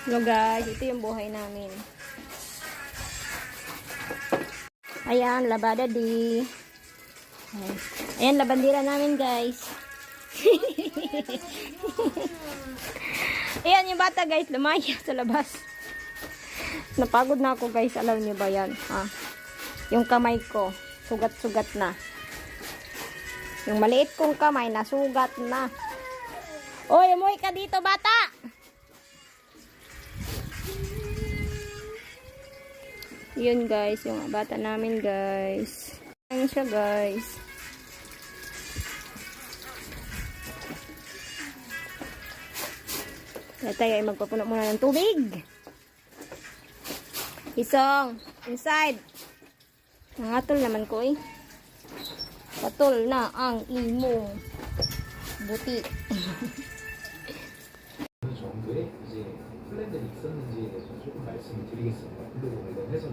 Hello guys, ito yung buhay namin. Ayan, labada di. Ayan, labandira namin guys. Ayan yung bata guys, lumaya sa labas. Napagod na ako guys, alam niyo ba yan? Ha? Yung kamay ko, sugat-sugat na. Yung maliit kong kamay, nasugat na. Oy, umuwi ka dito bata! Yun guys, yung bata namin guys. Ayan siya guys. Kaya tayo ay magpapuno muna ng tubig. Isong, inside. Nangatol naman ko eh. Patol na ang imong buti. 정도의 이제 플랜들이 있었는지에 대해서 조금 말씀을 드리겠습니다. 그리고 원래 해서